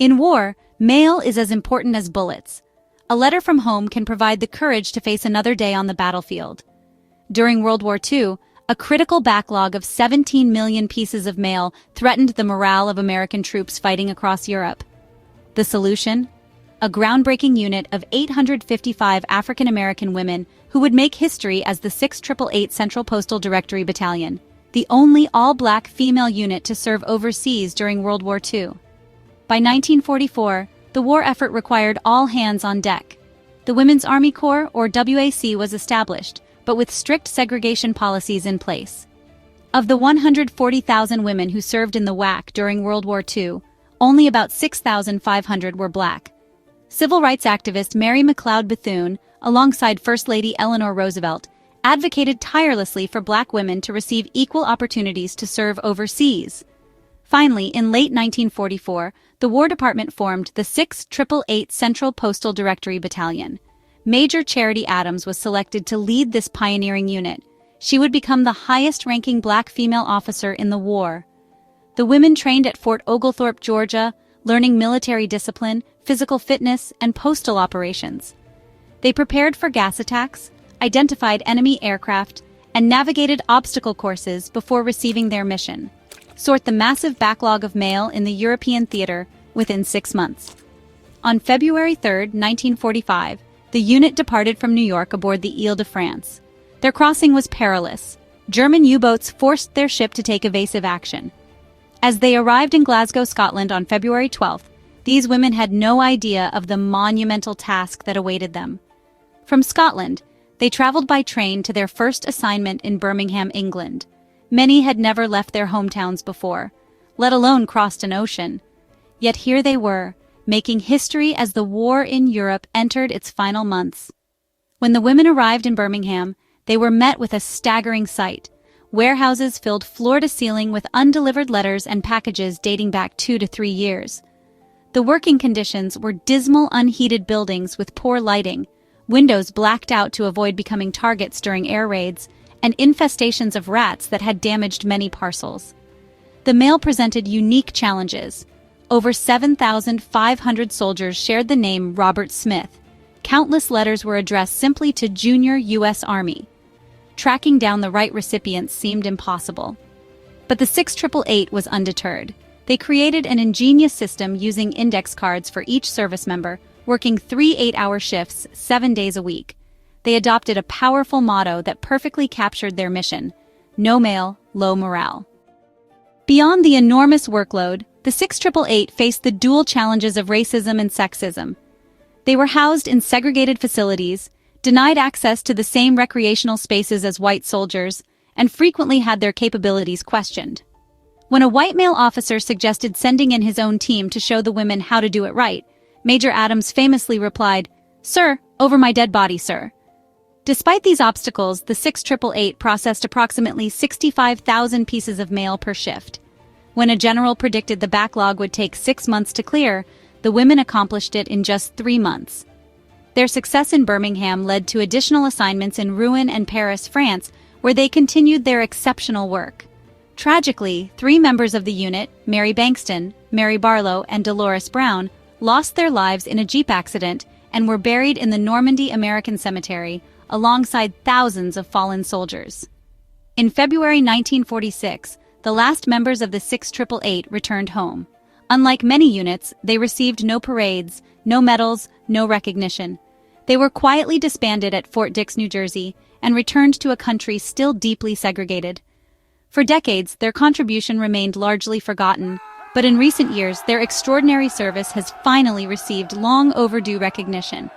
In war, mail is as important as bullets. A letter from home can provide the courage to face another day on the battlefield. During World War II, a critical backlog of 17 million pieces of mail threatened the morale of American troops fighting across Europe. The solution? A groundbreaking unit of 855 African American women who would make history as the 6888 Central Postal Directory Battalion, the only all-black female unit to serve overseas during World War II. By 1944, the war effort required all hands on deck. The Women's Army Corps, or WAC, was established, but with strict segregation policies in place. Of the 140,000 women who served in the WAC during World War II, only about 6,500 were black. Civil rights activist Mary McLeod Bethune, alongside First Lady Eleanor Roosevelt, advocated tirelessly for black women to receive equal opportunities to serve overseas. Finally, in late 1944, the War Department formed the 6888 Central Postal Directory Battalion. Major Charity Adams was selected to lead this pioneering unit. She would become the highest-ranking black female officer in the war. The women trained at Fort Oglethorpe, Georgia, learning military discipline, physical fitness, and postal operations. They prepared for gas attacks, identified enemy aircraft, and navigated obstacle courses before receiving their mission: sort the massive backlog of mail in the European theater within 6 months. On February 3, 1945, the unit departed from New York aboard the Ile de France. Their crossing was perilous. German U-boats forced their ship to take evasive action. As they arrived in Glasgow, Scotland on February 12th, these women had no idea of the monumental task that awaited them. From Scotland, they traveled by train to their first assignment in Birmingham, England. Many had never left their hometowns before, let alone crossed an ocean. Yet here they were, making history as the war in Europe entered its final months. When the women arrived in Birmingham, they were met with a staggering sight: warehouses filled floor to ceiling with undelivered letters and packages dating back 2 to 3 years. The working conditions were dismal, unheated buildings with poor lighting, windows blacked out to avoid becoming targets during air raids, and infestations of rats that had damaged many parcels. The mail presented unique challenges. Over 7,500 soldiers shared the name Robert Smith. Countless letters were addressed simply to Junior U.S. Army. Tracking down the right recipients seemed impossible. But the 6888 was undeterred. They created an ingenious system using index cards for each service member, working 3 8-hour shifts 7 days a week. They adopted a powerful motto that perfectly captured their mission: no mail, low morale. Beyond the enormous workload, the 6888 faced the dual challenges of racism and sexism. They were housed in segregated facilities, denied access to the same recreational spaces as white soldiers, and frequently had their capabilities questioned. When a white male officer suggested sending in his own team to show the women how to do it right, Major Adams famously replied, "Sir, over my dead body, sir." Despite these obstacles, the 6888 processed approximately 65,000 pieces of mail per shift. When a general predicted the backlog would take 6 months to clear, the women accomplished it in just 3 months. Their success in Birmingham led to additional assignments in Rouen and Paris, France, where they continued their exceptional work. Tragically, 3 members of the unit, Mary Bankston, Mary Barlow, and Dolores Brown, lost their lives in a Jeep accident and were buried in the Normandy American Cemetery, alongside thousands of fallen soldiers. In February 1946, the last members of the 6888 returned home. Unlike many units, they received no parades, no medals, no recognition. They were quietly disbanded at Fort Dix, New Jersey, and returned to a country still deeply segregated. For decades, their contribution remained largely forgotten, but in recent years, their extraordinary service has finally received long overdue recognition.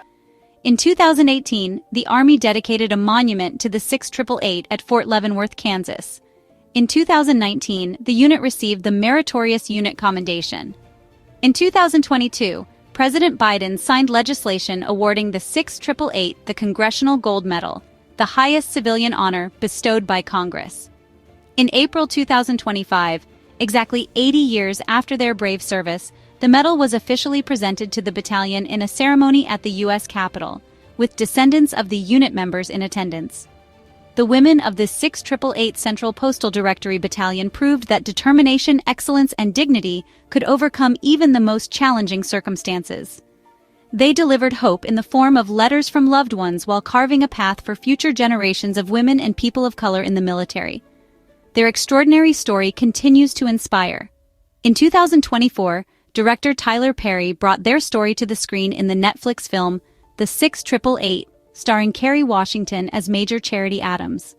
In 2018, the Army dedicated a monument to the 6888 at Fort Leavenworth, Kansas. In 2019, the unit received the Meritorious Unit Commendation. In 2022, President Biden signed legislation awarding the 6888 the Congressional Gold Medal, the highest civilian honor bestowed by Congress. In April 2025, exactly 80 years after their brave service, the medal was officially presented to the battalion in a ceremony at the U.S. Capitol, with descendants of the unit members in attendance. The women of the 6888 Central Postal Directory Battalion proved that determination, excellence, and dignity could overcome even the most challenging circumstances. They delivered hope in the form of letters from loved ones while carving a path for future generations of women and people of color in the military. Their extraordinary story continues to inspire. In 2024, director Tyler Perry brought their story to the screen in the Netflix film The 6888, starring Kerry Washington as Major Charity Adams.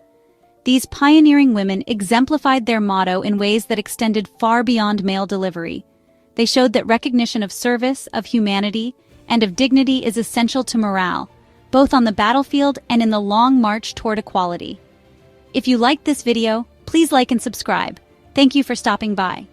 These pioneering women exemplified their motto in ways that extended far beyond mail delivery. They showed that recognition of service, of humanity, and of dignity is essential to morale, both on the battlefield and in the long march toward equality. If you liked this video, please like and subscribe. Thank you for stopping by.